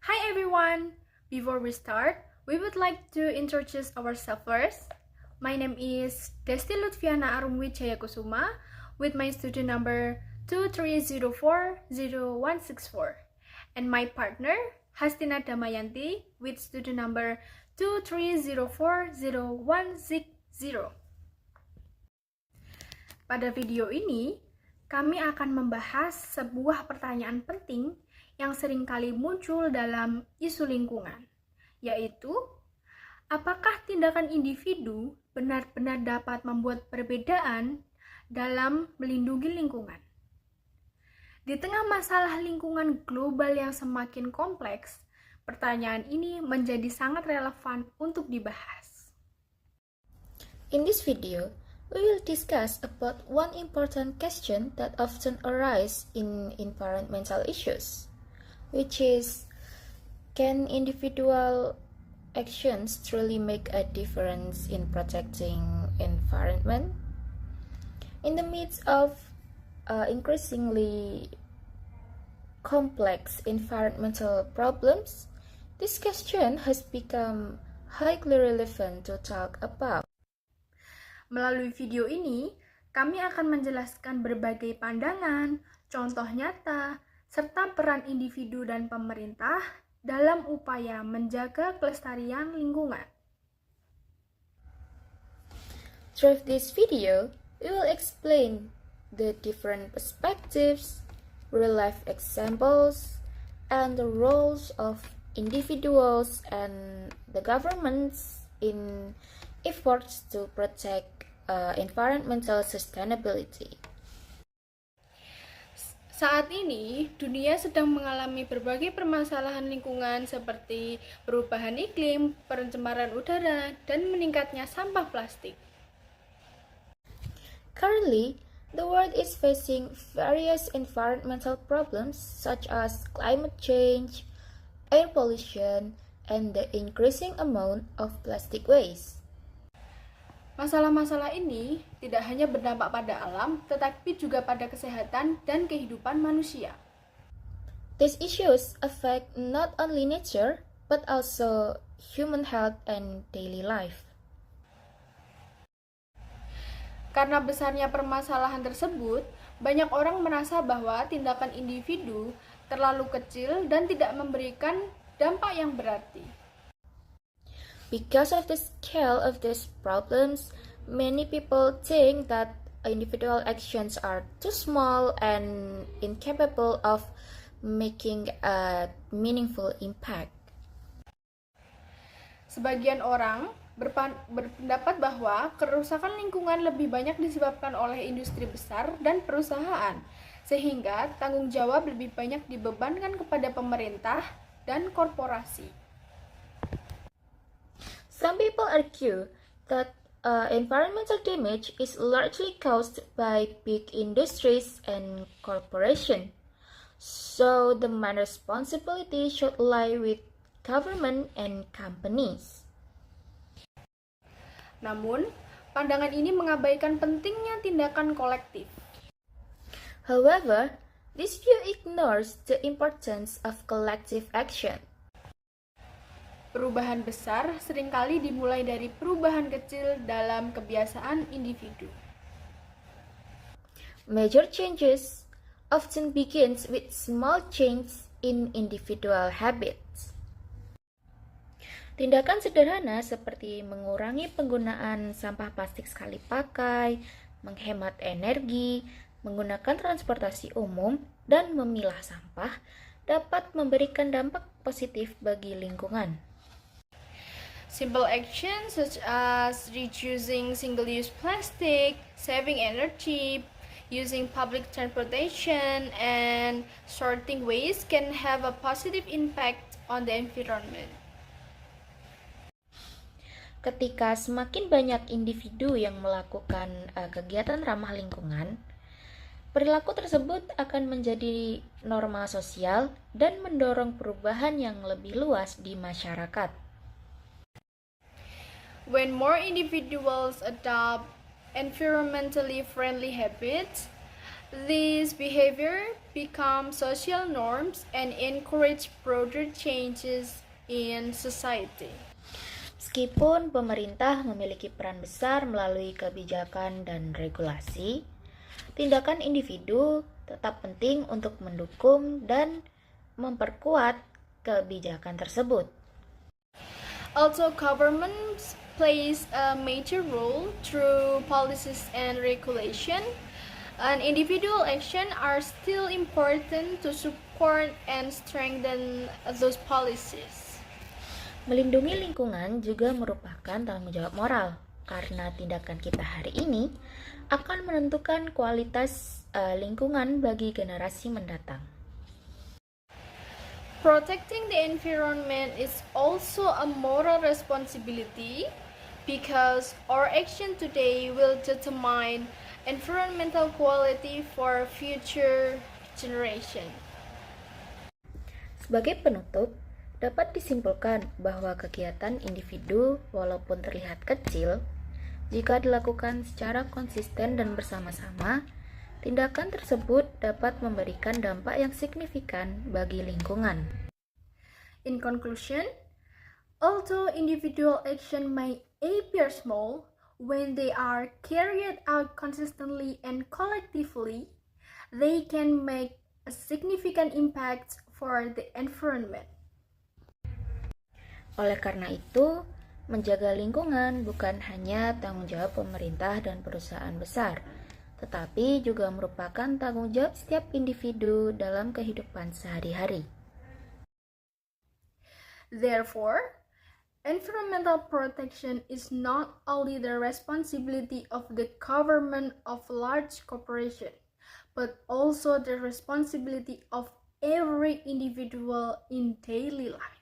Hi everyone! Before we start, we would like to introduce ourselves first. My name is Desti Lutfiana Arumwi Jayakusuma with my student number 23040164 and my partner Hastina Damayanti with student number 23040160. Pada video ini, kami akan membahas sebuah pertanyaan penting yang seringkali muncul dalam isu lingkungan, yaitu apakah tindakan individu benar-benar dapat membuat perbedaan dalam melindungi lingkungan? Di tengah masalah lingkungan global yang semakin kompleks, pertanyaan ini menjadi sangat relevan untuk dibahas. In this video, we will discuss about one important question that often arises in environmental issues, which is, can individual actions truly make a difference in protecting environment? In the midst of increasingly complex environmental problems, this question has become highly relevant to talk about. Melalui video ini, kami akan menjelaskan berbagai pandangan, contoh nyata, serta peran individu dan pemerintah dalam upaya menjaga kelestarian lingkungan. Through this video, we will explain the different perspectives, real-life examples, and the roles of individuals and the governments in efforts to protect environmental sustainability. Saat ini, dunia sedang mengalami berbagai permasalahan lingkungan seperti perubahan iklim, pencemaran udara, dan meningkatnya sampah plastik. Currently, the world is facing various environmental problems such as climate change, air pollution, and the increasing amount of plastic waste. Masalah-masalah ini tidak hanya berdampak pada alam, tetapi juga pada kesehatan dan kehidupan manusia. These issues affect not only nature, but also human health and daily life. Karena besarnya permasalahan tersebut, banyak orang merasa bahwa tindakan individu terlalu kecil dan tidak memberikan dampak yang berarti. Because of the scale of these problems, many people think that individual actions are too small and incapable of making a meaningful impact. Sebagian orang berpendapat bahwa kerusakan lingkungan lebih banyak disebabkan oleh industri besar dan perusahaan, sehingga tanggung jawab lebih banyak dibebankan kepada pemerintah dan korporasi. Some people argue that environmental damage is largely caused by big industries and corporations, so the main responsibility should lie with government and companies. Namun, pandangan ini mengabaikan pentingnya tindakan kolektif. However, this view ignores the importance of collective action. Perubahan besar seringkali dimulai dari perubahan kecil dalam kebiasaan individu. Major changes often begins with small change in individual habits. Tindakan sederhana seperti mengurangi penggunaan sampah plastik sekali pakai, menghemat energi, menggunakan transportasi umum, dan memilah sampah dapat memberikan dampak positif bagi lingkungan. Simple actions such as reducing single-use plastic, saving energy, using public transportation, and sorting waste can have a positive impact on the environment. Ketika semakin banyak individu yang melakukan kegiatan ramah lingkungan, perilaku tersebut akan menjadi norma sosial dan mendorong perubahan yang lebih luas di masyarakat. When more individuals adopt environmentally friendly habits, These behavior become social norms and encourage broader changes in society. Meskipun pemerintah memiliki peran besar melalui kebijakan dan regulasi, tindakan individu tetap penting untuk mendukung dan memperkuat kebijakan tersebut. Also, governments plays a major role through policies and regulation, and individual action are still important to support and strengthen those policies. Melindungi lingkungan juga merupakan tanggung jawab moral, karena tindakan kita hari ini akan menentukan kualitas lingkungan bagi generasi mendatang. Protecting the environment is also a moral responsibility because our action today will determine environmental quality for future generation. Sebagai penutup, dapat disimpulkan bahwa kegiatan individu walaupun terlihat kecil, jika dilakukan secara konsisten dan bersama-sama, tindakan tersebut dapat memberikan dampak yang signifikan bagi lingkungan. In conclusion, although individual action may appear small, when they are carried out consistently and collectively, they can make a significant impact for the environment. Oleh karena itu, menjaga lingkungan bukan hanya tanggung jawab pemerintah dan perusahaan besar, tetapi juga merupakan tanggung jawab setiap individu dalam kehidupan sehari-hari. Therefore, environmental protection is not only the responsibility of the government of large corporations, but also the responsibility of every individual in daily life.